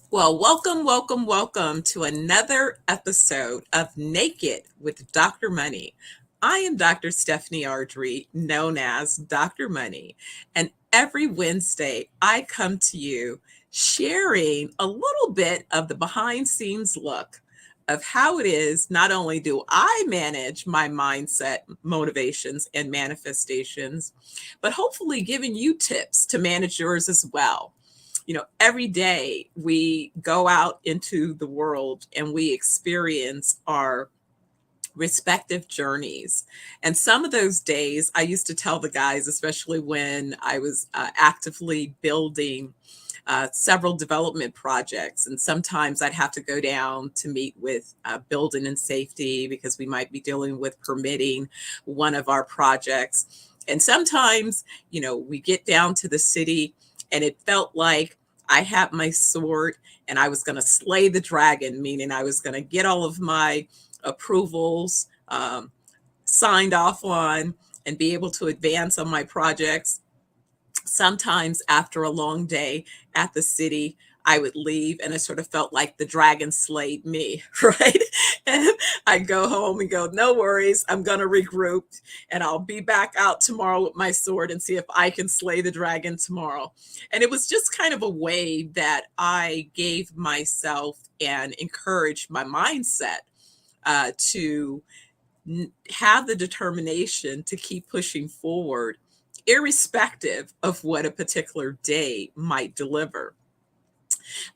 Well, welcome to another episode of Naked with Dr. Money. I am Dr. Stephanie Ardrey, known as Dr. Money, and every Wednesday I come to you sharing a little bit of the behind scenes look of how it is not only do I manage my mindset, motivations, and manifestations, but hopefully giving you tips to manage yours as well. Every day we go out into the world and we experience our respective journeys. And some of those days, I used to tell the guys, especially when I was actively building several development projects. And sometimes I'd have to go down to meet with building and safety because we might be dealing with permitting one of our projects. And sometimes, we get down to the city and it felt like I had my sword and I was going to slay the dragon, meaning I was going to get all of my approvals signed off on and be able to advance on my projects. Sometimes after a long day at the city, I would leave and I sort of felt like the dragon slayed me, right? And I'd go home and go, no worries, I'm going to regroup and I'll be back out tomorrow with my sword and see if I can slay the dragon tomorrow. And it was just kind of a way that I gave myself and encouraged my mindset to have the determination to keep pushing forward, irrespective of what a particular day might deliver.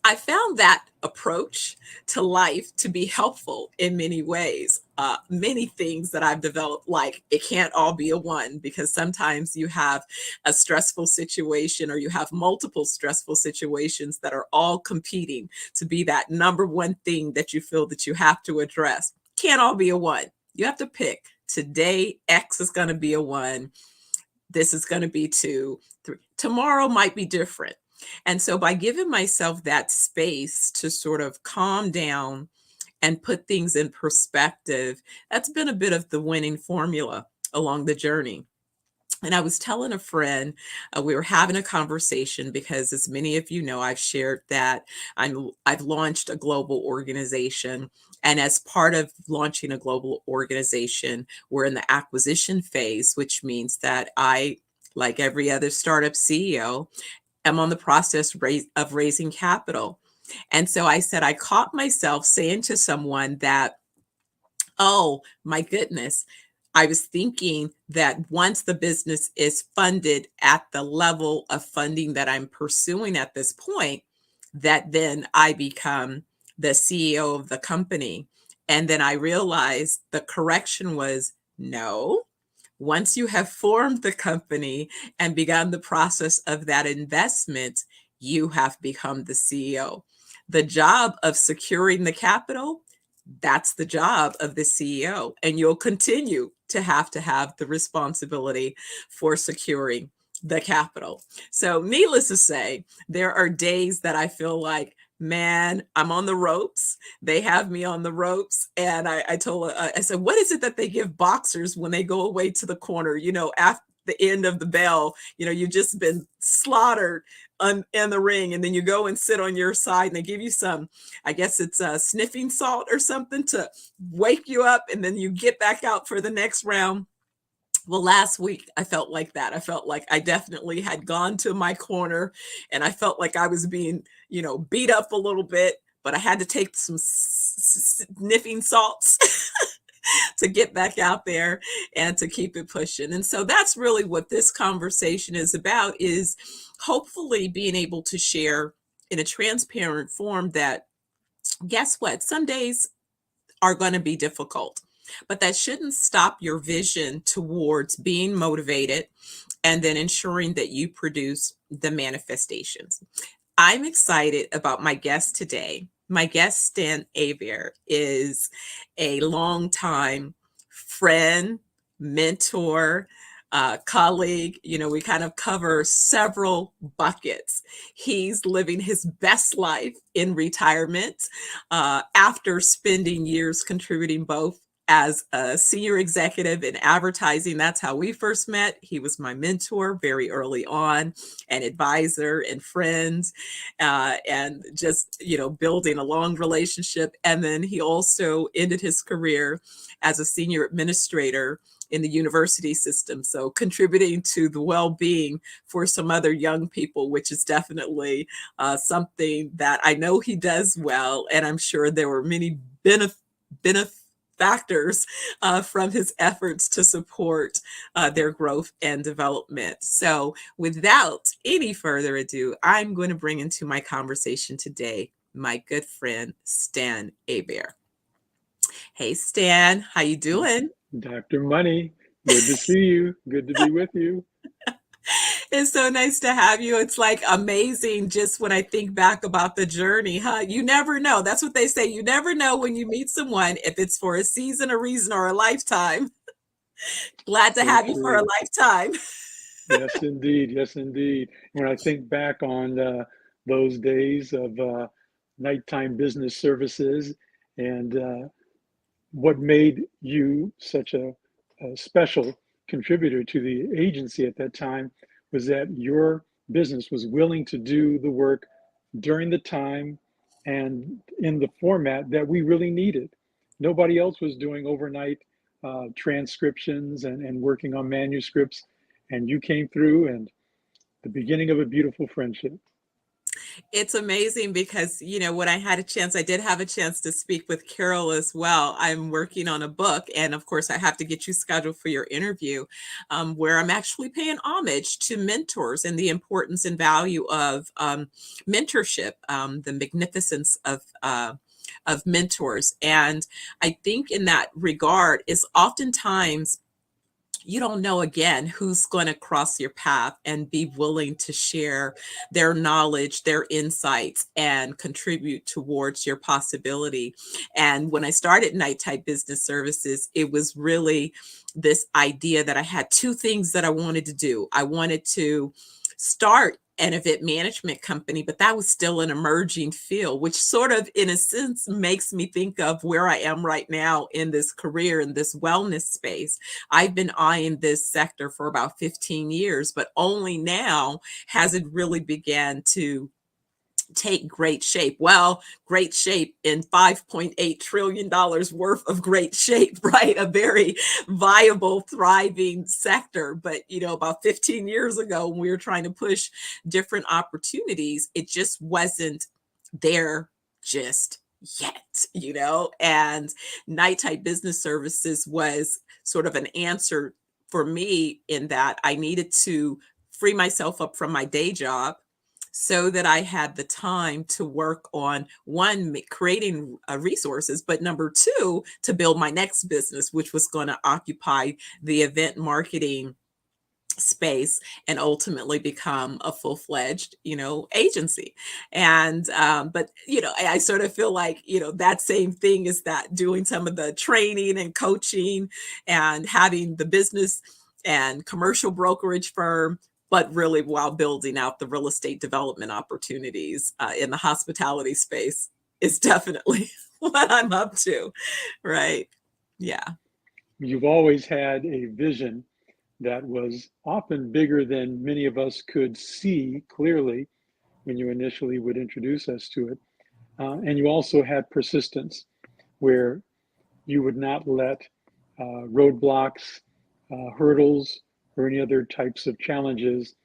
I found that approach to life to be helpful in many ways. Many things that I've developed, like it can't all be a one, because sometimes you have a stressful situation or you have multiple stressful situations that are all competing to be that number one thing that you feel that you have to address. Can't all be a one. You have to pick. Today, X is going to be a one. This is going to be two, three. Tomorrow might be different. And so by giving myself that space to sort of calm down and put things in perspective, that's been a bit of the winning formula along the journey. And I was telling a friend, we were having a conversation because, as many of you know, I've shared that I've launched a global organization. And as part of launching a global organization, we're in the acquisition phase, which means that I, like every other startup CEO, am on the process of raising capital. And so I said, I caught myself saying to someone that, oh my goodness, I was thinking that once the business is funded at the level of funding that I'm pursuing at this point, that then I become the CEO of the company. And then I realized the correction was no. Once you have formed the company and begun the process of that investment, you have become the CEO. The job of securing the capital, that's the job of the CEO. And you'll continue to have the responsibility for securing the capital. So, needless to say, there are days that I feel like, man, I'm on the ropes. They have me on the ropes. And I told her, I said, what is it that they give boxers when they go away to the corner, after the end of the bell, you've just been slaughtered in the ring, and then you go and sit on your side and they give you some, I guess it's a sniffing salt or something to wake you up, and then you get back out for the next round. Well, last week I felt like that. I felt like I definitely had gone to my corner and I felt like I was being, beat up a little bit, but I had to take some sniffing salts to get back out there and to keep it pushing. And so that's really what this conversation is about, is hopefully being able to share in a transparent form that, guess what? Some days are going to be difficult, but that shouldn't stop your vision towards being motivated and then ensuring that you produce the manifestations. I'm excited about my guest today. My guest, Stan Hebert, is a longtime friend, mentor, colleague. We kind of cover several buckets. He's living his best life in retirement after spending years contributing both as a senior executive in advertising. That's how we first met. He was my mentor very early on, an advisor and friend, and just, building a long relationship. And then he also ended his career as a senior administrator in the university system. So contributing to the well-being for some other young people, which is definitely something that I know he does well. And I'm sure there were many benefactors from his efforts to support their growth and development. So without any further ado, I'm going to bring into my conversation today my good friend, Stan Hebert. Hey, Stan, how you doing? Dr. Money, good to see you. Good to be with you. It's so nice to have you. It's like amazing just when I think back about the journey, huh? You never know. That's what they say. You never know when you meet someone, if it's for a season, a reason, or a lifetime. Glad to So have you for a true. lifetime. Yes, indeed. Yes, indeed. When I think back on those days of nighttime business services and what made you such a special contributor to the agency at that time was that your business was willing to do the work during the time and in the format that we really needed. Nobody else was doing overnight transcriptions and working on manuscripts, and you came through, and the beginning of a beautiful friendship. It's amazing because, when I did have a chance to speak with Carol as well. I'm working on a book, and of course, I have to get you scheduled for your interview, where I'm actually paying homage to mentors and the importance and value of mentorship, the magnificence of mentors. And I think in that regard is oftentimes you don't know again who's going to cross your path and be willing to share their knowledge, their insights, and contribute towards your possibility. And when I started Nighttime Business Services, it was really this idea that I had two things that I wanted to do. I wanted to start an event management company, but that was still an emerging field, which sort of, in a sense, makes me think of where I am right now in this career, in this wellness space. I've been eyeing this sector for about 15 years, but only now has it really began to take great shape. Well, great shape in $5.8 trillion worth of great shape, right? A very viable, thriving sector. But, about 15 years ago, when we were trying to push different opportunities, it just wasn't there just yet. And Nighttime Business Services was sort of an answer for me in that I needed to free myself up from my day job so that I had the time to work on one, creating resources, but number two, to build my next business, which was going to occupy the event marketing space and ultimately become a full-fledged agency. And but I sort of feel like that same thing is that doing some of the training and coaching and having the business and commercial brokerage firm, but really while building out the real estate development opportunities in the hospitality space is definitely what I'm up to. Right. Yeah. You've always had a vision that was often bigger than many of us could see clearly when you initially would introduce us to it. And you also had persistence, where you would not let roadblocks, hurdles, or any other types of challenges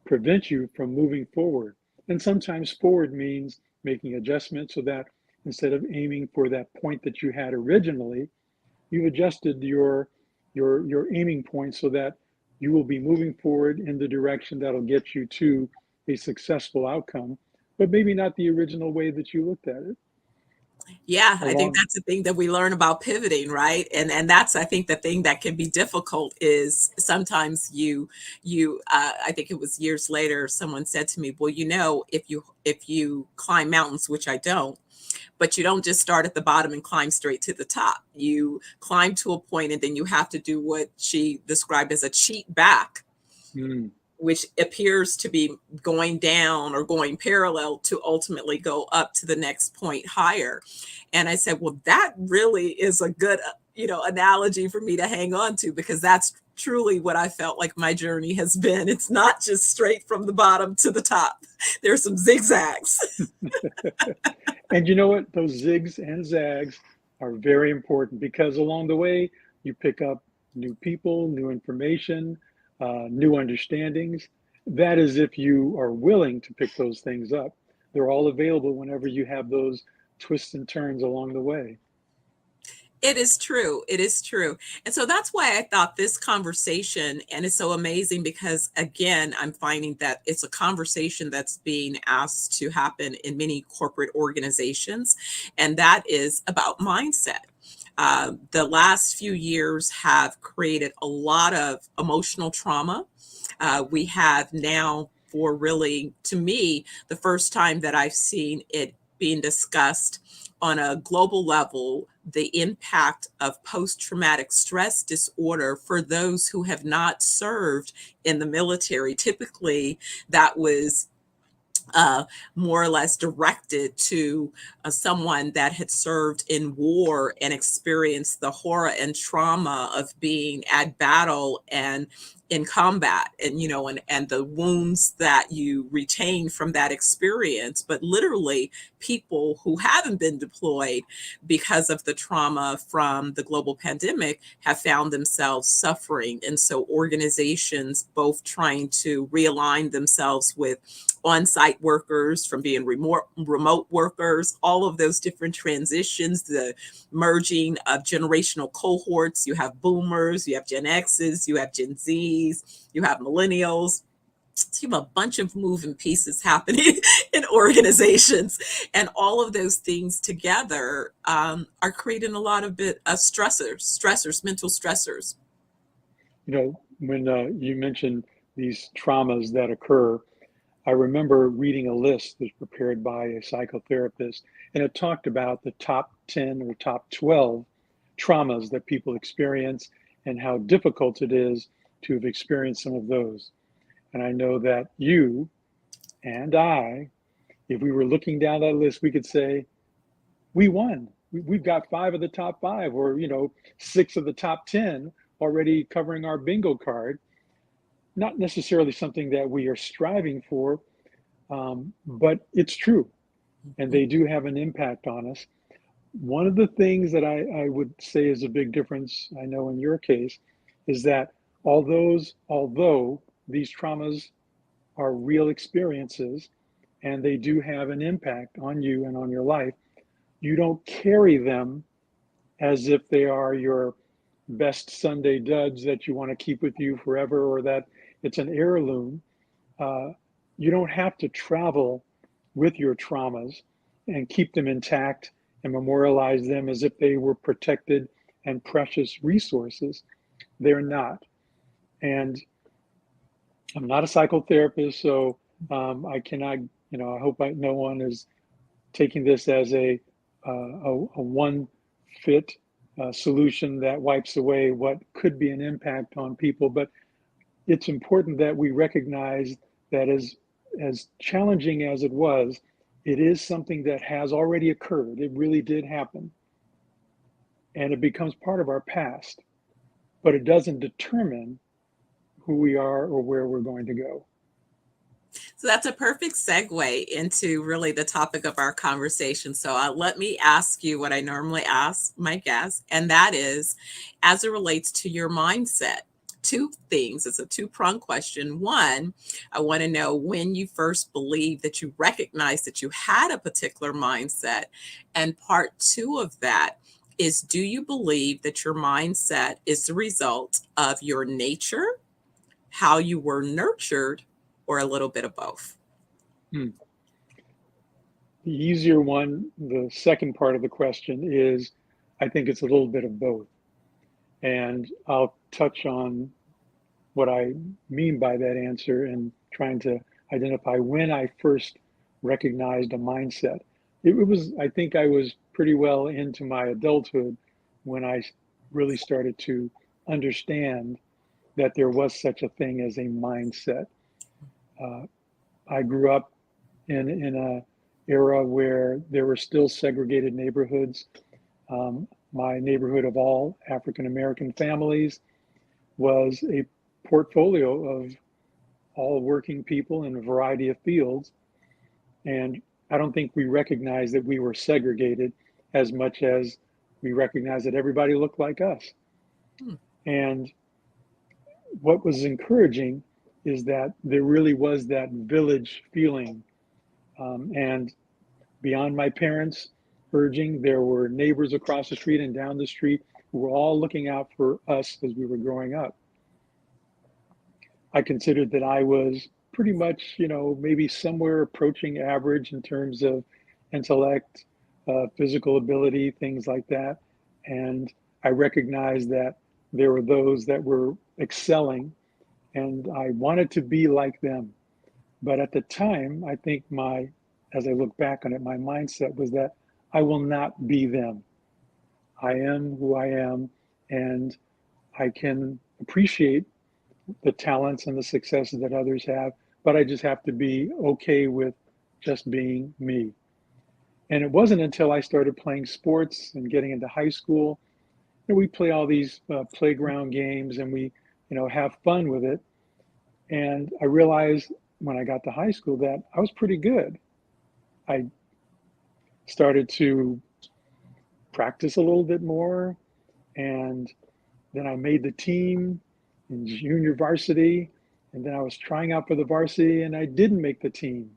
prevent you from moving forward. And sometimes forward means making adjustments so that instead of aiming for that point that you had originally, you've adjusted your aiming point so that you will be moving forward in the direction that'll get you to a successful outcome, but maybe not the original way that you looked at it. Yeah, I think Along, that's the thing that we learn about pivoting, right? And that's, I think, the thing that can be difficult is sometimes I think it was years later someone said to me, well, if you climb mountains, which I don't, but you don't just start at the bottom and climb straight to the top. You climb to a point and then you have to do what she described as a cheat back mm, which appears to be going down or going parallel to ultimately go up to the next point higher. And I said, well, that really is a good, analogy for me to hang on to, because that's truly what I felt like my journey has been. It's not just straight from the bottom to the top. There's some zigzags. And you know what? Those zigs and zags are very important, because along the way, you pick up new people, new information, new understandings. That is, if you are willing to pick those things up. They're all available whenever you have those twists and turns along the way. It is true. It is true. And so that's why I thought this conversation, and it's so amazing because, again, I'm finding that it's a conversation that's being asked to happen in many corporate organizations, and that is about mindset. The last few years have created a lot of emotional trauma. We have now, for really, to me, the first time that I've seen it being discussed on a global level, the impact of post-traumatic stress disorder for those who have not served in the military. Typically, that was more or less directed to someone that had served in war and experienced the horror and trauma of being at battle and in combat, and and the wounds that you retain from that experience. But literally, people who haven't been deployed because of the trauma from the global pandemic have found themselves suffering. And so organizations both trying to realign themselves with on-site workers from being remote workers, all of those different transitions, the merging of generational cohorts. You have boomers, you have Gen X's, you have Gen Z's, you have millennials. So you have a bunch of moving pieces happening in organizations, and all of those things together are creating a lot of stressors, mental stressors. When you mentioned these traumas that occur, I remember reading a list that was prepared by a psychotherapist, and it talked about the top 10 or top 12 traumas that people experience and how difficult it is to have experienced some of those. And I know that you and I, if we were looking down that list, we could say, we won. We've got 5 of the top 5, or 6 of the top 10 already covering our bingo card. Not necessarily something that we are striving for, but it's true, and they do have an impact on us. One of the things that I would say is a big difference, I know in your case, is that although these traumas are real experiences and they do have an impact on you and on your life, you don't carry them as if they are your best Sunday duds that you want to keep with you forever, or that it's an heirloom. You don't have to travel with your traumas and keep them intact and memorialize them as if they were protected and precious resources. They're not. And I'm not a psychotherapist, so I cannot, I hope no one is taking this as a one fit solution that wipes away what could be an impact on people. But it's important that we recognize that as challenging as it was, it is something that has already occurred. It really did happen. And it becomes part of our past, but it doesn't determine who we are or where we're going to go. So that's a perfect segue into really the topic of our conversation. So let me ask you what I normally ask my guests, and that is, as it relates to your mindset. 2 things. It's a 2-pronged question. One, I want to know when you first believed that you recognized that you had a particular mindset. And part 2 of that is, do you believe that your mindset is the result of your nature, how you were nurtured, or a little bit of both? The easier one, the second part of the question, is I think it's a little bit of both. And I'll touch on what I mean by that answer and trying to identify when I first recognized a mindset. I think I was pretty well into my adulthood when I really started to understand that there was such a thing as a mindset. Uh, I grew up in a era where there were still segregated neighborhoods. My neighborhood of all African American families was a portfolio of all working people in a variety of fields. And I don't think we recognized that we were segregated as much as we recognized that everybody looked like us. Hmm. And what was encouraging is that there really was that village feeling. And beyond my parents' urging, there were neighbors across the street and down the street who were all looking out for us as we were growing up. I considered that I was pretty much, maybe somewhere approaching average in terms of intellect, physical ability, things like that. And I recognized that there were those that were excelling, and I wanted to be like them. But at the time, I think as I look back on it, my mindset was that I will not be them. I am who I am, and I can appreciate the talents and the successes that others have, but I just have to be okay with just being me. And it wasn't until I started playing sports and getting into high school that we play all these playground games and we, have fun with it. And I realized when I got to high school that I was pretty good. I started to practice a little bit more, and then I made the team in junior varsity, and then I was trying out for the varsity, and I didn't make the team.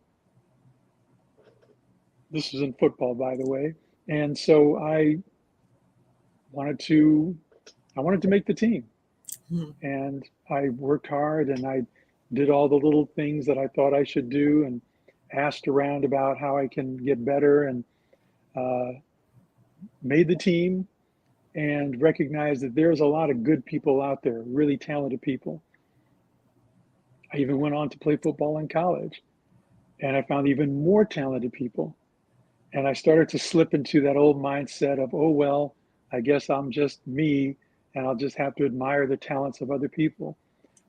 This was in football, by the way. And so wanted to, I wanted to make the team, Hmm. and I worked hard, and I did all the little things that I thought I should do, and asked around about how I can get better, and uh, made the team, and recognized that there's a lot of good people out there, really talented people. I even went on to play football in college, and I found even more talented people. And I started to slip into that old mindset of, oh, well, I guess I'm just me, and I'll just have to admire the talents of other people.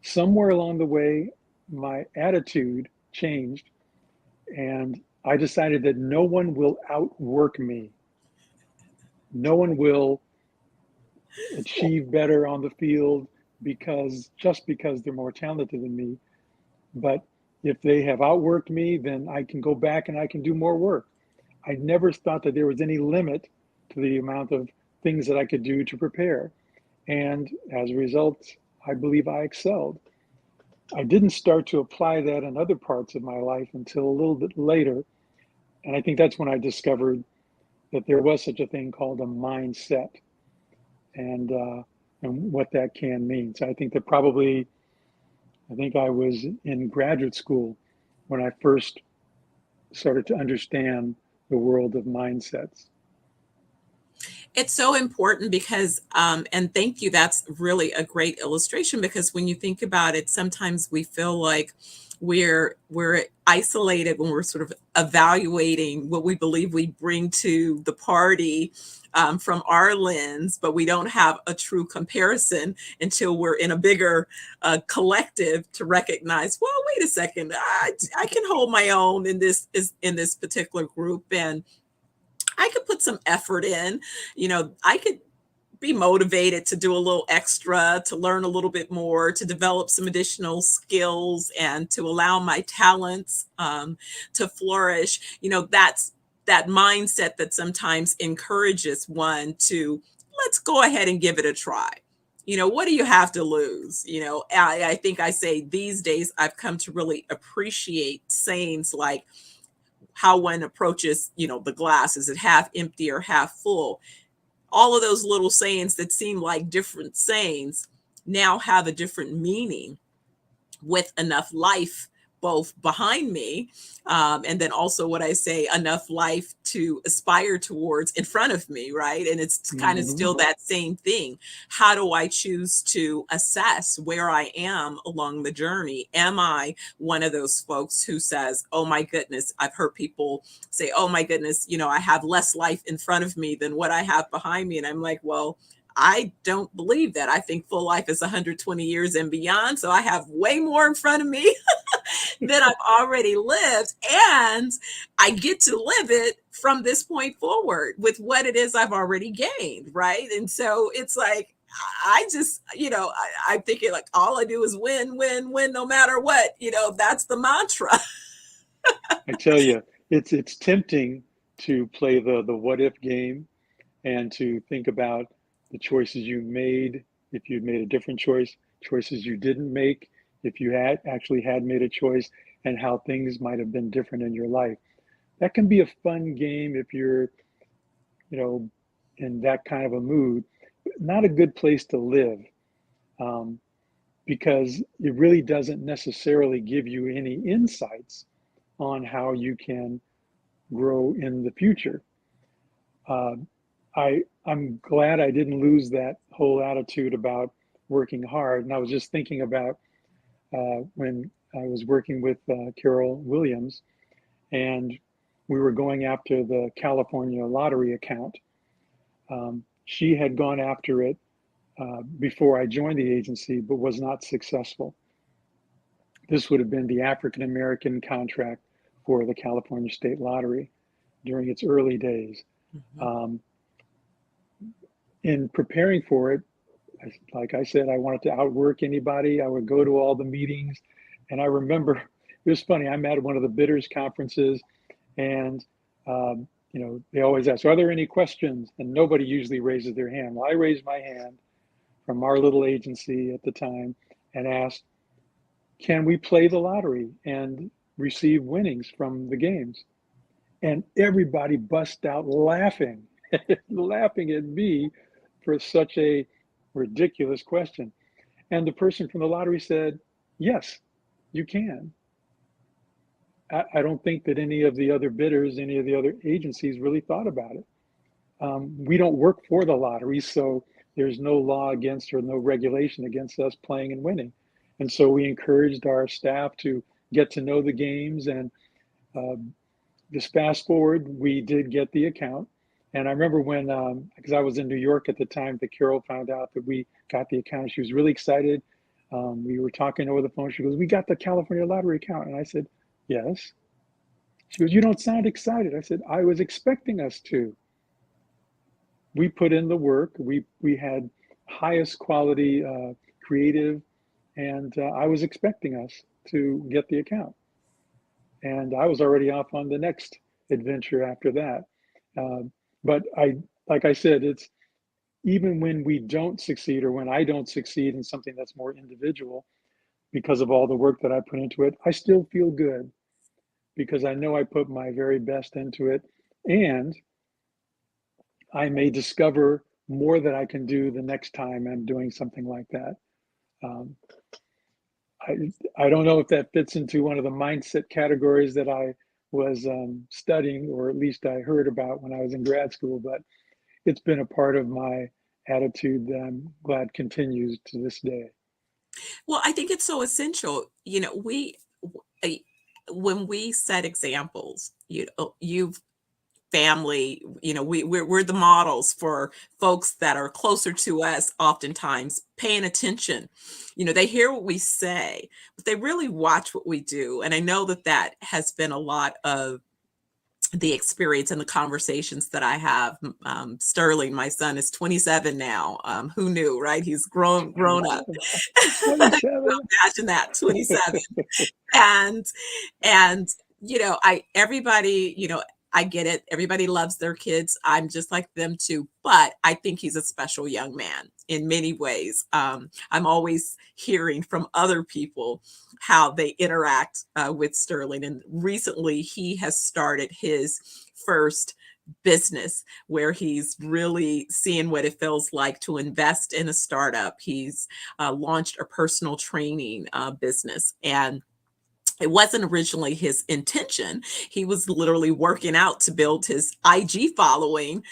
Somewhere along the way, my attitude changed, and I decided that no one will outwork me. No one will achieve better on the field because they're more talented than me. But if they have outworked me, then I can go back and I can do more work. I never thought that there was any limit to the amount of things that I could do to prepare. And as a result, I believe I excelled. I didn't start to apply that in other parts of my life until a little bit later. And I think that's when I discovered that there was such a thing called a mindset, and what that can mean. So I think that probably, I think I was in graduate school when I first started to understand the world of mindsets. It's so important because, and thank you, that's really a great illustration because when you think about it, sometimes we feel like we're isolated when we're sort of evaluating what we believe we bring to the party from our lens, but we don't have a true comparison until we're in a bigger collective to recognize, well, wait a second, I can hold my own in this particular group, and I could put some effort in. I could be motivated to do a little extra, to learn a little bit more, to develop some additional skills, and to allow my talents to flourish. That's that mindset that sometimes encourages one to, let's go ahead and give it a try. What do you have to lose? I think I say these days I've come to really appreciate sayings like, how one approaches, the glass. Is it half empty or half full? All of those little sayings that seem like different sayings now have a different meaning with enough life both behind me, and then also what I say, enough life to aspire towards in front of me, right? And it's kind of Mm-hmm. still that same thing. How do I choose to assess where I am along the journey? Am I one of those folks who says, oh my goodness, I've heard people say, oh my goodness, I have less life in front of me than what I have behind me. And I'm like, well, I don't believe that. I think full life is 120 years and beyond. So I have way more in front of me that I've already lived, and I get to live it from this point forward with what it is I've already gained, right? And so it's like I just, I'm thinking like all I do is win, win, win, no matter what. That's the mantra. I tell you, it's tempting to play the what if game and to think about the choices you made if you'd made a different choice, choices you didn't make if you had actually had made a choice, and how things might have been different in your life. That can be a fun game if you're, you know, in that kind of a mood. Not a good place to live, um, because it really doesn't necessarily give you any insights on how you can grow in the future. Uh, I'm glad I didn't lose that whole attitude about working hard. And I was just thinking about when I was working with Carol Williams, and we were going after the California lottery account. She had gone after it before I joined the agency, but was not successful. This would have been the African American contract for the California State Lottery during its early days. Mhm. Um, in preparing for it, like I said, I wanted to outwork anybody. I would go to all the meetings. And I remember it was funny. I'm at one of the bidders conferences, and they always ask, "Are there any questions?" And nobody usually raises their hand. Well, I raised my hand from our little agency at the time and asked, "Can we play the lottery and receive winnings from the games?" And everybody bust out laughing, laughing at me for such a ridiculous question. And the person from the lottery said, "Yes, you can." I don't think that any of the other bidders, any of the other agencies really thought about it. We don't work for the lottery, so there's no law against or no regulation against us playing and winning. And so we encouraged our staff to get to know the games. And uh, this fast forward, we did get the account. And I remember when, because I was in New York at the time, that Carol found out that we got the account. She was really excited. We were talking over the phone. She goes, "We got the California lottery account." And I said, "Yes." She goes, "You don't sound excited." I said, "I was expecting us to." We put in the work. We had highest quality creative, and I was expecting us to get the account. And I was already off on the next adventure after that. Uh, but like I said, it's even when we don't succeed, or when I don't succeed in something that's more individual, because of all the work that I put into it, I still feel good because I know I put my very best into it, and I may discover more that I can do the next time I'm doing something like that. Um, I don't know if that fits into one of the mindset categories that I was studying, or at least I heard about when I was in grad school, but it's been a part of my attitude that I'm glad continues to this day. Well, I think it's so essential. I- when we set examples, you've family, we're the models for folks that are closer to us, oftentimes paying attention. They hear what we say, but they really watch what we do. And I know that that has been a lot of the experience and the conversations that I have. Sterling, my son, is 27 now. Who knew, right? He's grown up. 27. Imagine that, 27. and and I everybody, I get it. Everybody loves their kids. I'm just like them too, but I think he's a special young man in many ways. I'm always hearing from other people how they interact with Sterling, and recently he has started his first business where he's really seeing what it feels like to invest in a startup. He's launched a personal training business, and it wasn't originally his intention. He was literally working out to build his IG following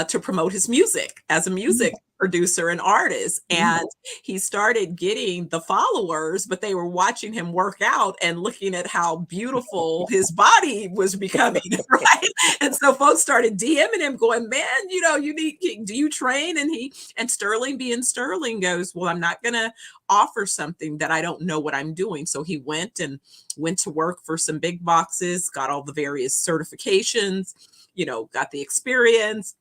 to promote his music as a music producer and artist. And he started getting the followers, but they were watching him work out and looking at how beautiful his body was becoming, right? And so folks started DMing him going, man, you need, do you train? And Sterling, being Sterling, goes, well, I'm not going to offer something that I don't know what I'm doing. So he went to work for some big boxes, got all the various certifications, got the experience,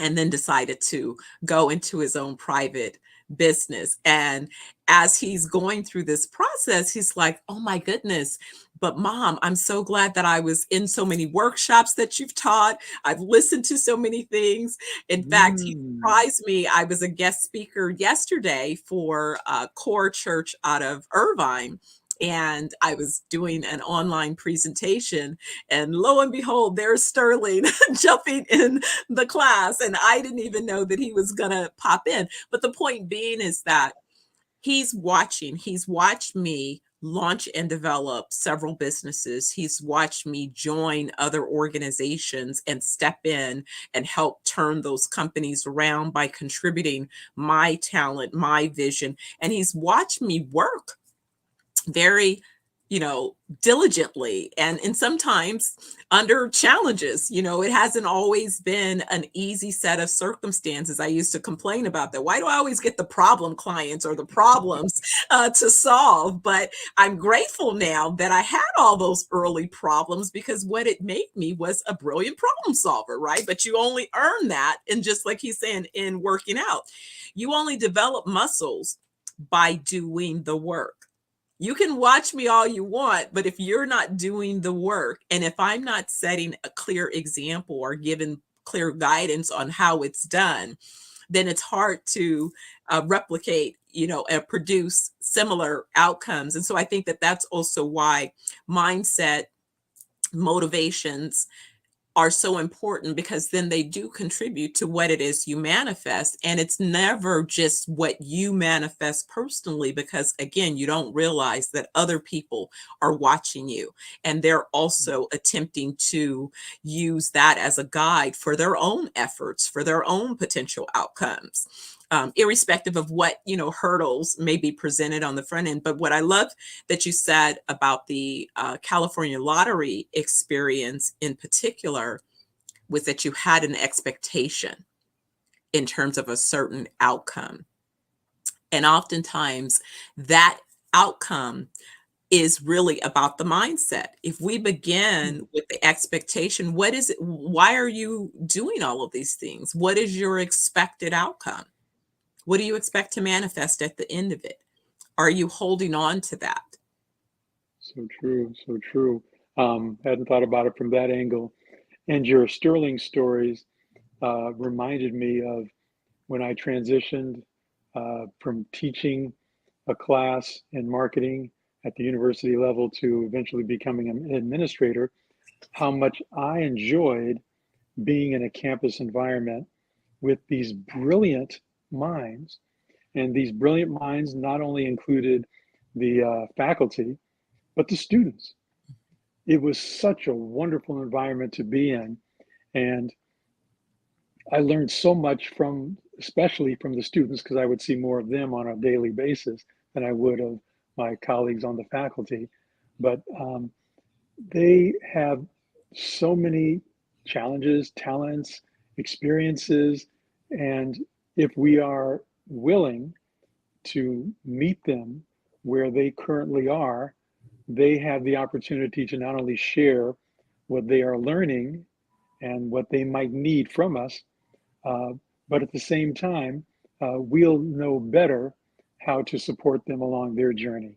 and then decided to go into his own private business. And as he's going through this process, he's like, oh my goodness, but mom, I'm so glad that I was in so many workshops that you've taught. I've listened to so many things. In fact, he surprised me. I was a guest speaker yesterday for a core church out of Irvine. And I was doing an online presentation, and lo and behold, there's Sterling jumping in the class, and I didn't even know that he was going to pop in. But the point being is that he's watched me launch and develop several businesses. He's watched me join other organizations and step in and help turn those companies around by contributing my talent, my vision. And he's watched me work very diligently and sometimes under challenges. It hasn't always been an easy set of circumstances. I used to complain about that. Why do I always get the problem clients or the problems to solve? But I'm grateful now that I had all those early problems, because what it made me was a brilliant problem solver, right? But you only earn that, and just like he's saying, in working out, you only develop muscles by doing the work. You can watch me all you want, but if you're not doing the work, and if I'm not setting a clear example or giving clear guidance on how it's done, then it's hard to replicate, and produce similar outcomes. And so I think that that's also why mindset, motivations are so important, because then they do contribute to what it is you manifest. And it's never just what you manifest personally, because again, you don't realize that other people are watching you, and they're also attempting to use that as a guide for their own efforts, for their own potential outcomes. Irrespective of what hurdles may be presented on the front end. But what I love that you said about the California lottery experience in particular was that you had an expectation in terms of a certain outcome. And oftentimes that outcome is really about the mindset. If we begin with the expectation, what is it? Why are you doing all of these things? What is your expected outcome? What do you expect to manifest at the end of it? Are you holding on to that? So true, so true. Hadn't thought about it from that angle. And your Sterling stories reminded me of when I transitioned from teaching a class in marketing at the university level to eventually becoming an administrator, how much I enjoyed being in a campus environment with these brilliant minds. And these brilliant minds not only included the faculty, but the students. It was such a wonderful environment to be in. And I learned so much from, especially from the students, because I would see more of them on a daily basis than I would of my colleagues on the faculty. But they have so many challenges, talents, experiences, and if we are willing to meet them where they currently are, they have the opportunity to not only share what they are learning and what they might need from us, uh, but at the same time, we'll know better how to support them along their journey.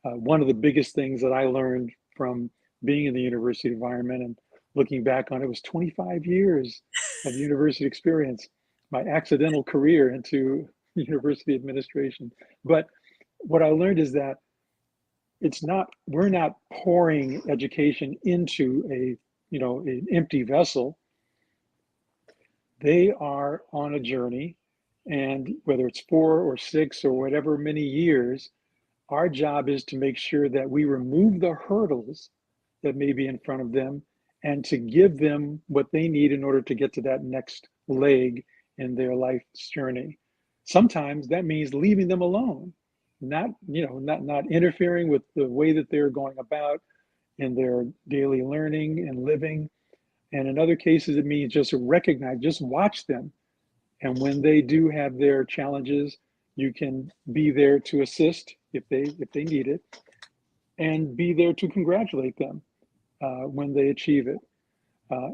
One of the biggest things that I learned from being in the university environment and looking back on it was 25 years of university experience, my accidental career into university administration. But what I learned is that we're not pouring education into an empty vessel. They are on a journey, and whether it's 4 or 6 or whatever many years, our job is to make sure that we remove the hurdles that may be in front of them and to give them what they need in order to get to that next leg in their life's journey. Sometimes that means leaving them alone, not interfering with the way that they're going about in their daily learning and living. And in other cases, it means just recognize, just watch them. And when they do have their challenges, you can be there to assist if they need it, and be there to congratulate them when they achieve it.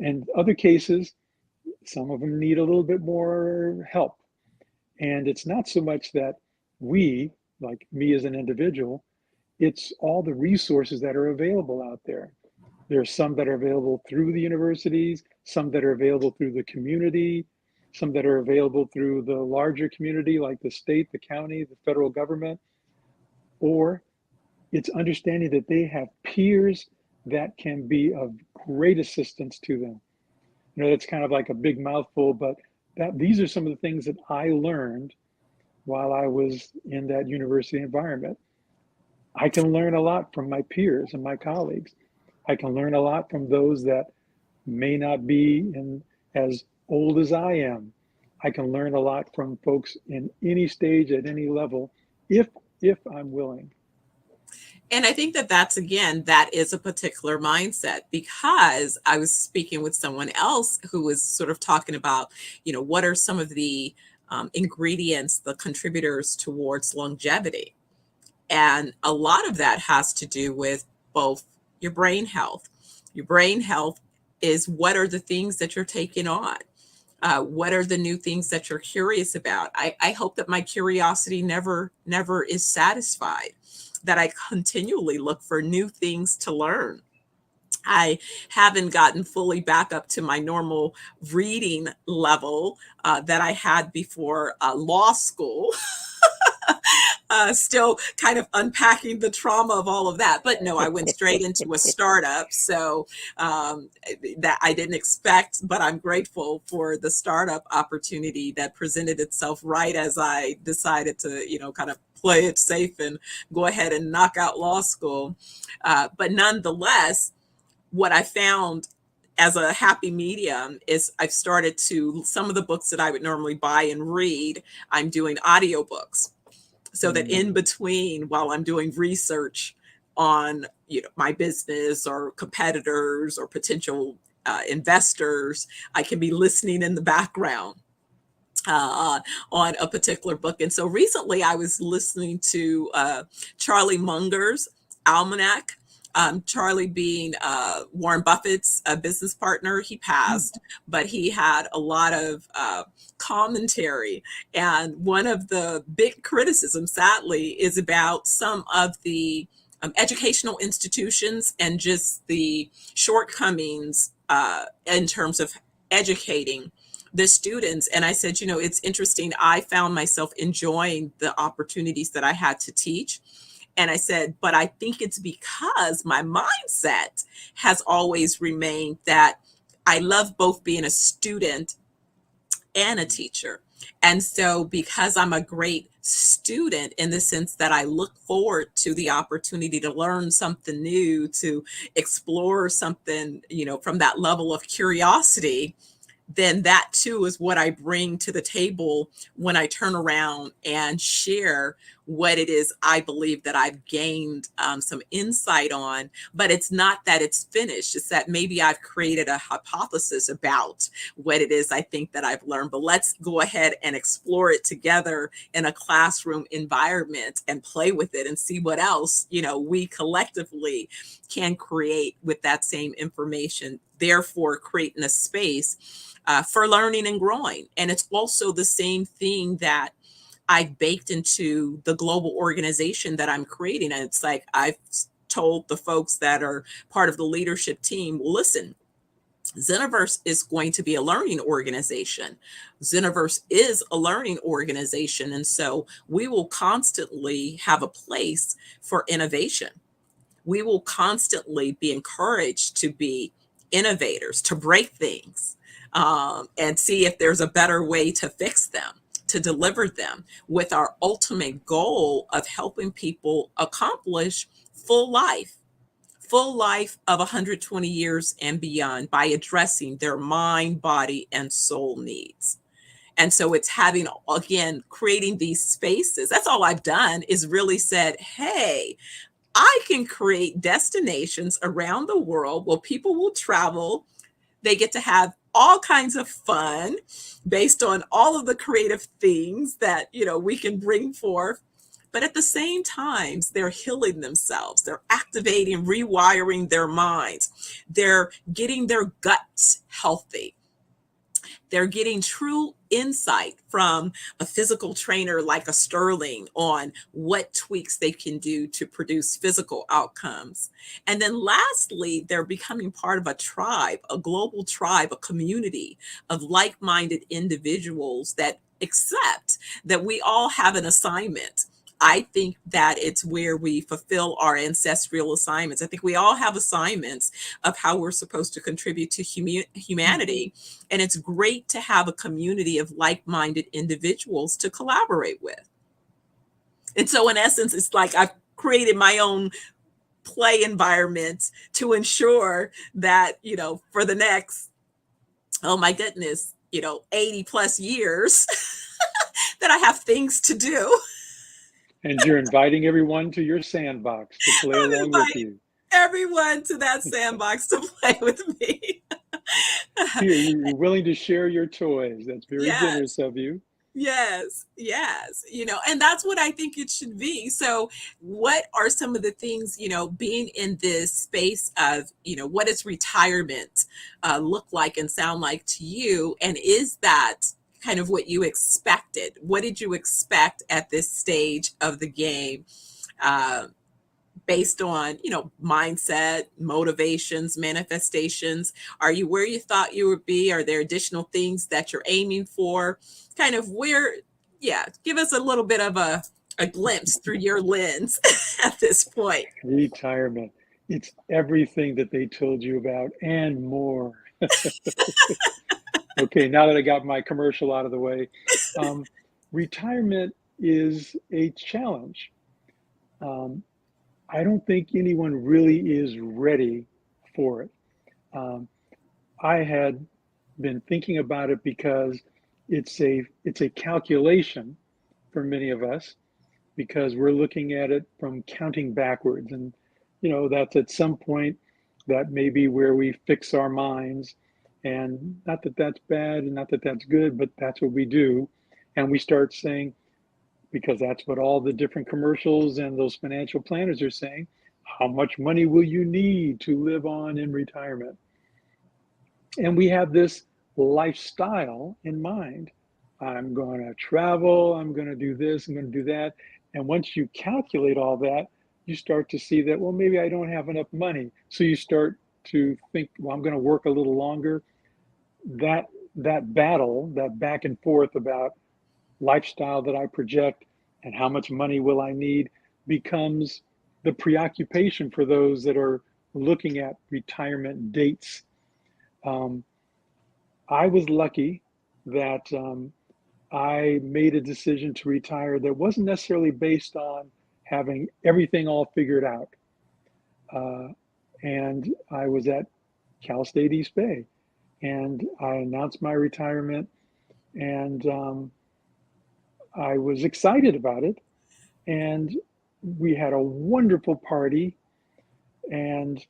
In other cases, some of them need a little bit more help. And it's not so much that we, like me as an individual, it's all the resources that are available out there. There are some that are available through the universities, some that are available through the community, some that are available through the larger community, like the state, the county, the federal government, or it's understanding that they have peers that can be of great assistance to them. That's kind of like a big mouthful, but these are some of the things that I learned while I was in that university environment. I can learn a lot from my peers and my colleagues. I can learn a lot from those that may not be as old as I am. I can learn a lot from folks in any stage at any level if I'm willing. And I think that that is a particular mindset, because I was speaking with someone else who was sort of talking about, what are some of the ingredients, the contributors towards longevity. And a lot of that has to do with both your brain health. Your brain health is, what are the things that you're taking on? What are the new things that you're curious about? I hope that my curiosity never is satisfied, that I continually look for new things to learn. I haven't gotten fully back up to my normal reading level that I had before law school. Still kind of unpacking the trauma of all of that. But no, I went straight into a startup. So that I didn't expect, but I'm grateful for the startup opportunity that presented itself right as I decided to, kind of play it safe and go ahead and knock out law school. But nonetheless, what I found as a happy medium is I've started to, some of the books that I would normally buy and read, I'm doing audiobooks, so that in between, while I'm doing research on my business or competitors or potential investors, I can be listening in the background on a particular book. And so recently I was listening to Charlie Munger's Almanac. Charlie being Warren Buffett's business partner. He passed, but he had a lot of commentary. And one of the big criticisms, sadly, is about some of the educational institutions and just the shortcomings in terms of educating the students. And I said, it's interesting. I found myself enjoying the opportunities that I had to teach. And I said, but I think it's because my mindset has always remained that I love both being a student and a teacher. And so because I'm a great student in the sense that I look forward to the opportunity to learn something new, to explore something, from that level of curiosity, then that too is what I bring to the table when I turn around and share what it is I believe that I've gained some insight on. But it's not that it's finished. It's that maybe I've created a hypothesis about what it is I think that I've learned. But let's go ahead and explore it together in a classroom environment and play with it and see what else, we collectively can create with that same information, therefore creating a space for learning and growing. And it's also the same thing that I've baked into the global organization that I'm creating. And it's like I've told the folks that are part of the leadership team, well, listen, ZenoVerse is going to be a learning organization. ZenoVerse is a learning organization. And so we will constantly have a place for innovation. We will constantly be encouraged to be innovators, to break things, and see if there's a better way to fix them, to deliver them, with our ultimate goal of helping people accomplish full life of 120 years and beyond by addressing their mind, body, and soul needs. And so it's having, again, creating these spaces. That's all I've done is really said, hey, I can create destinations around the world where people will travel. They get to have all kinds of fun based on all of the creative things that, we can bring forth. But at the same time, they're healing themselves. They're activating, rewiring their minds. They're getting their guts healthy. They're getting true insight from a physical trainer like a Sterling on what tweaks they can do to produce physical outcomes. And then lastly, they're becoming part of a tribe, a global tribe, a community of like minded individuals that accept that we all have an assignment. I think that it's where we fulfill our ancestral assignments. I think we all have assignments of how we're supposed to contribute to humanity. And it's great to have a community of like minded individuals to collaborate with. And so, in essence, it's like I've created my own play environment to ensure that, for the next, oh my goodness, 80 plus years, that I have things to do. And you're inviting everyone to your sandbox to play I'm along with inviting you. everyone to that sandbox to play with me. Here, you're willing to share your toys. That's very Yes. generous of you. Yes, yes, and that's what I think it should be. So, what are some of the things, being in this space of, what does retirement look like and sound like to you? And is that kind of what you expected? What did you expect at this stage of the game? Uh, Based on mindset, motivations, manifestations? Are you where you thought you would be? Are there additional things that you're aiming for? Kind of where, yeah, give us a little bit of a glimpse through your lens at this point. Retirement. It's everything that they told you about and more. Okay, now that I got my commercial out of the way, retirement is a challenge. Um, I don't think anyone really is ready for it. Um, I had been thinking about it because it's a calculation for many of us because we're looking at it from counting backwards, and that's at some point that may be where we fix our minds, and not that that's bad and not that that's good, but that's what we do, and we start saying, because that's what all the different commercials and those financial planners are saying, how much money will you need to live on in retirement? And we have this lifestyle in mind. I'm going to travel, I'm going to do this, I'm going to do that. And once you calculate all that, you start to see that, well, maybe I don't have enough money. So you start to think, well, I'm going to work a little longer. That that battle, that back and forth about lifestyle that I project and how much money will I need becomes the preoccupation for those that are looking at retirement dates. Um, I was lucky that I made a decision to retire that wasn't necessarily based on having everything all figured out. Uh, and I was at Cal State East Bay, and I announced my retirement, and I was excited about it. And we had a wonderful party, and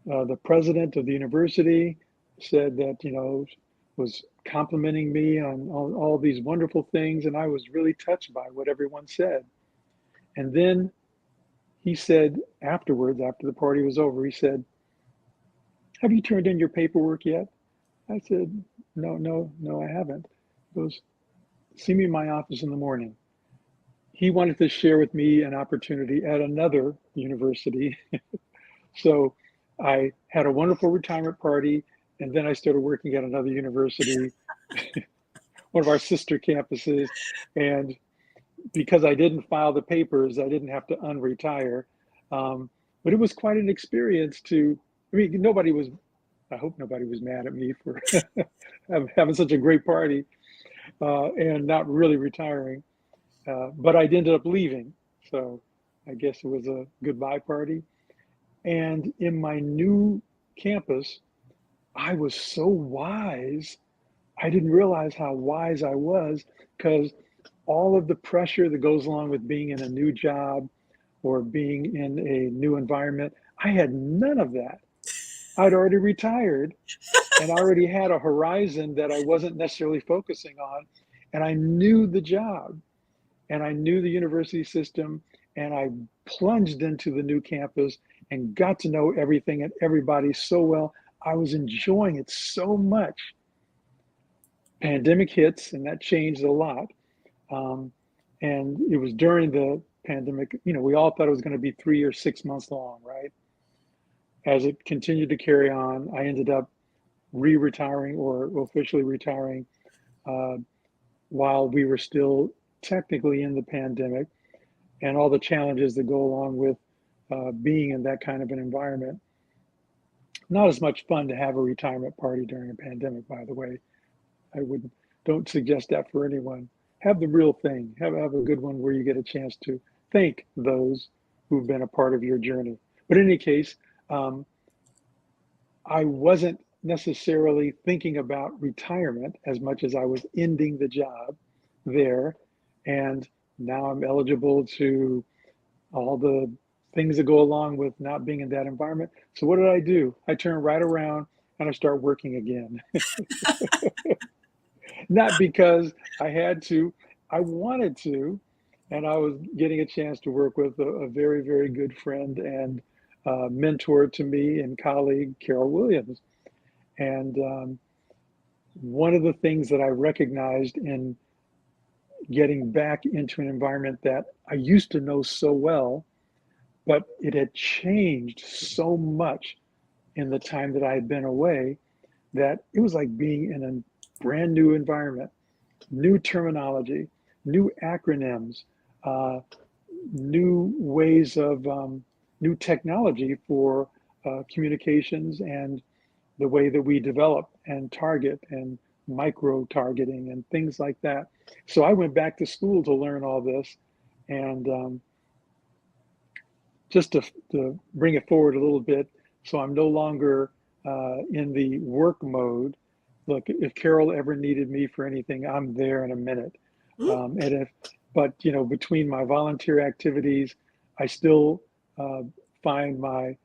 the president of the university said that, was complimenting me on all these wonderful things, and I was really touched by what everyone said. And then he said afterwards, after the party was over, he said, "Have you turned in your paperwork yet?" I said, "No, no, no, I haven't." He goes, "See me in my office in the morning." He wanted to share with me an opportunity at another university. So I had a wonderful retirement party, and then I started working at another university, one of our sister campuses. And because I didn't file the papers, I didn't have to unretire. Um, but it was quite an experience to, I mean, I hope nobody was mad at me for having such a great party and not really retiring. But I ended up leaving. So I guess it was a goodbye party. And in my new campus, I was so wise. I didn't realize how wise I was, because all of the pressure that goes along with being in a new job or being in a new environment, I had none of that. I'd already retired and I already had a horizon that I wasn't necessarily focusing on. And I knew the job and I knew the university system, and I plunged into the new campus and got to know everything and everybody so well. I was enjoying it so much. Pandemic hits, and that changed a lot. Um, and it was during the pandemic, we all thought it was going to be 3 or 6 months long, right? As it continued to carry on, I ended up re-retiring or officially retiring uh, while we were still technically in the pandemic and all the challenges that go along with being in that kind of an environment. Not as much fun to have a retirement party during a pandemic, by the way. I would don't suggest that for anyone. Have the real thing. Have a good one where you get a chance to thank those who've been a part of your journey. But in any case, um, I wasn't necessarily thinking about retirement as much as I was ending the job there. And now I'm eligible to all the things that go along with not being in that environment. So what did I do? I turned right around and I start working again. Not because I had to, I wanted to. And I was getting a chance to work with a very, very good friend and mentor to me and colleague, Carol Williams. And one of the things that I recognized in getting back into an environment that I used to know so well, but it had changed so much in the time that I had been away, that it was like being in a brand new environment, new terminology, new acronyms, uh, new ways of new technology for communications and the way that we develop and target and micro targeting and things like that. So I went back to school to learn all this. And just to bring it forward a little bit, so I'm no longer in the work mode. Look, if Carol ever needed me for anything, I'm there in a minute. And if, but between my volunteer activities, I still uh, find my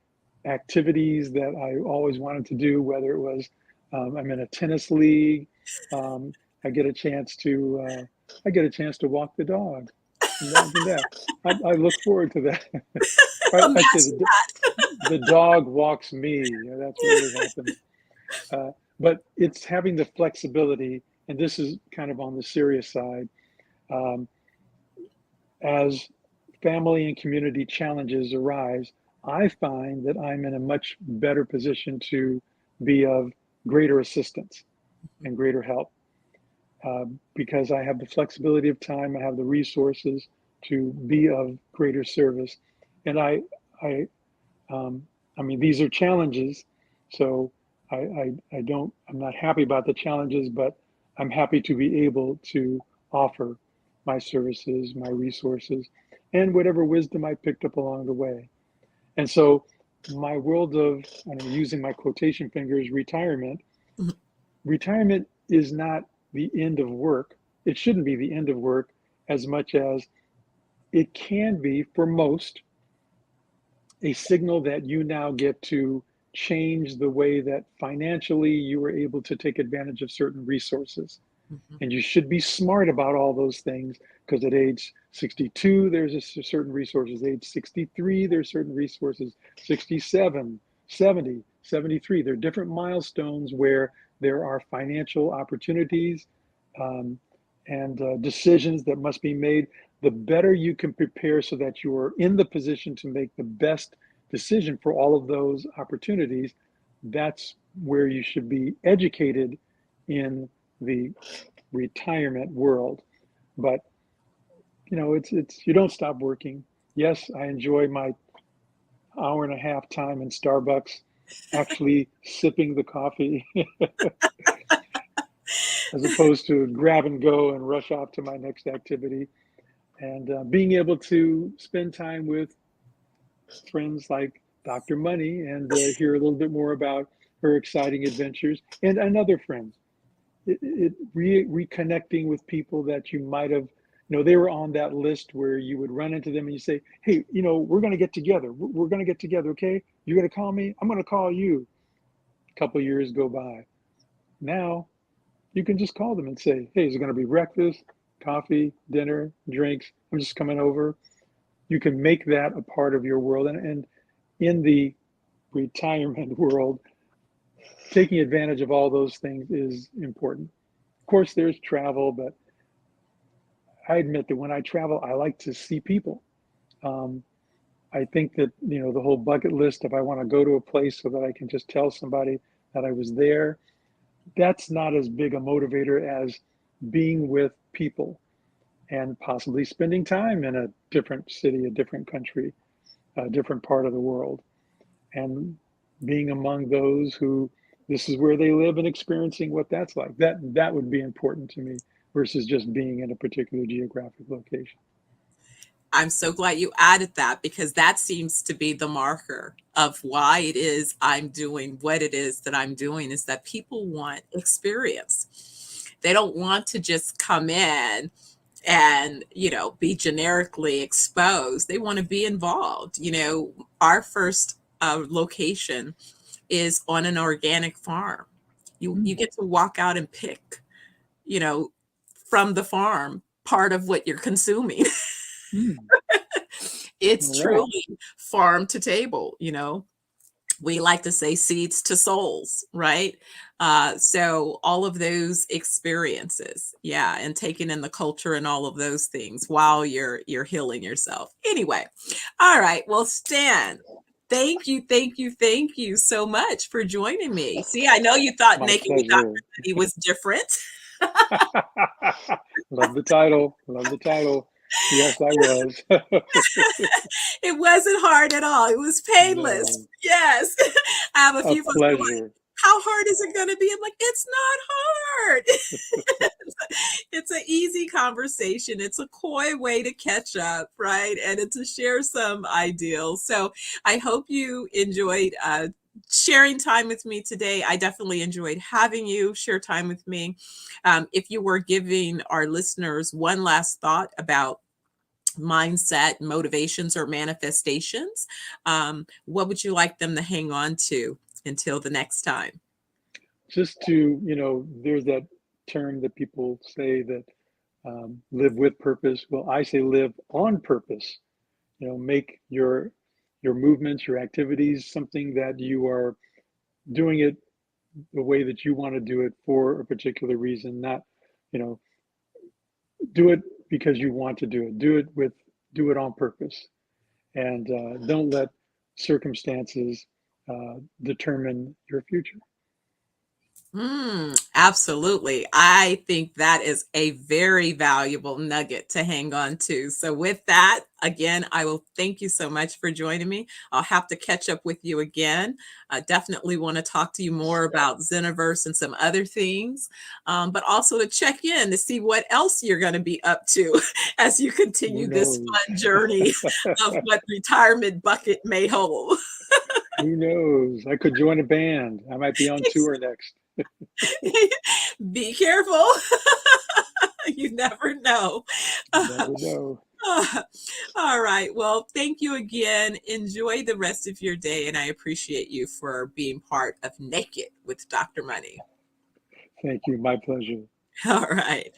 activities that I always wanted to do, whether it was I'm in a tennis league, um, I get a chance to walk the dog. Imagine that. I look forward to that. I say Imagine the dog walks me. That's what really happens. Uh, but it's having the flexibility, and this is kind of on the serious side. Um, as family and community challenges arise, I find that I'm in a much better position to be of greater assistance and greater help because I have the flexibility of time, I have the resources to be of greater service, and I, um, I mean, these are challenges, so I don't, I'm not happy about the challenges, but I'm happy to be able to offer my services, my resources, and whatever wisdom I picked up along the way. And so my world of, and I'm using my quotation fingers, that. retirement is not the end of work. It shouldn't be the end of work as much as it can be for most a signal that you now get to change the way that financially you were able to take advantage of certain resources. Mhm. And you should be smart about all those things because at age 62, there's a certain resources. Age 63, there's certain resources. 67, 70, 73. There are different milestones where there are financial opportunities um, and decisions that must be made. The better you can prepare so that you are in the position to make the best decision for all of those opportunities, that's where you should be educated in the retirement world. But it's you don't stop working. Yes, I enjoy my hour and a half time in Starbucks, actually sipping the coffee as opposed to grab and go and rush off to my next activity. And being able to spend time with friends like Dr. Money and hear a little bit more about her exciting adventures and other friends. reconnecting with people that you might have, they were on that list where you would run into them and you say, hey, we're going to get together. We're going to get together. Okay. You're going to call me. I'm going to call you. A couple of years go by. Now you can just call them and say, hey, is it going to be breakfast, coffee, dinner, drinks? I'm just coming over. You can make that a part of your world. And in the retirement world, taking advantage of all those things is important. Of course, there's travel, but I admit that when I travel, I like to see people. Um, I think that, the whole bucket list, if I want to go to a place so that I can just tell somebody that I was there, that's not as big a motivator as being with people and possibly spending time in a different city, a different country, a different part of the world, and being among those who this is where they live and experiencing what that's like. That would be important to me versus just being in a particular geographic location. I'm so glad you added that, because that seems to be the marker of why it is I'm doing what it is that I'm doing, is that people want experience. They don't want to just come in and, be generically exposed. They want to be involved. Our first location is on an organic farm. You get to walk out and pick, you know, from the farm part of what you're consuming. Mm. It's All right. truly farm to table. We like to say seeds to souls, right? So all of those experiences, yeah, and taking in the culture and all of those things while you're healing yourself. Anyway, all right. Well, Stan, thank you so much for joining me. See, I know you thought My Naked with Dr. pleasure. Money was different. Love the title. Love the title. Yes, I was. It wasn't hard at all. It was painless. No, Yes. I have a a few folks who are like, pleasure. how hard is it going to be? I'm like, it's not hard. It's an easy conversation. It's a coy way to catch up, right? And it's to share some ideals. So I hope you enjoyed sharing time with me today. I definitely enjoyed having you share time with me. If you were giving our listeners one last thought about mindset, motivations, or manifestations, what would you like them to hang on to until the next time? Just to, there's that term that people say that live with purpose. Well, I say live on purpose. Make your movements, your activities, something that you are doing it the way that you want to do it for a particular reason, not, you know, do it because you want to do it. Do it on purpose, and don't let circumstances determine your future. Absolutely. I think that is a very valuable nugget to hang on to. So, with that, again, I will thank you so much for joining me. I'll have to catch up with you again. I definitely want to talk to you more about ZenoVerse and some other things, but also to check in to see what else you're going to be up to as you Who continue this knows? fun journey of what retirement bucket may hold. Who knows? I could join a band. I might be on tour next. Be careful. You never know. You never know. All right. Well, thank you again. Enjoy the rest of your day. And I appreciate you for being part of Naked with Dr. Money. Thank you. My pleasure. All right.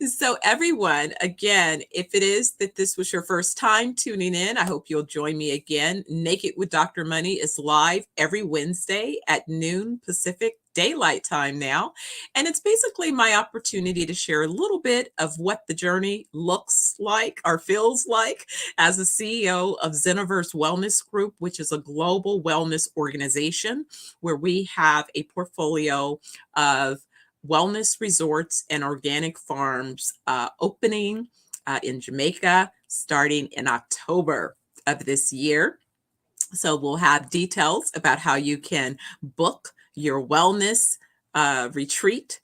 So, everyone, again, if it is that this was your first time tuning in, I hope you'll join me again. Naked with Dr. Money is live every Wednesday at noon Pacific Daylight Time now. And it's basically my opportunity to share a little bit of what the journey looks like or feels like as the CEO of ZenoVerse Wellness Group, which is a global wellness organization where we have a portfolio of wellness resorts and organic farms opening in Jamaica starting in October of this year. So we'll have details about how you can book your wellness retreat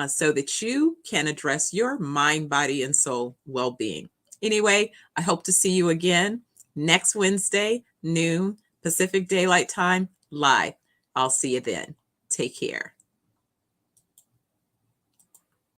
so that you can address your mind, body, and soul well-being. Anyway, I hope to see you again next Wednesday, noon Pacific Daylight Time, live. I'll see you then. Take care.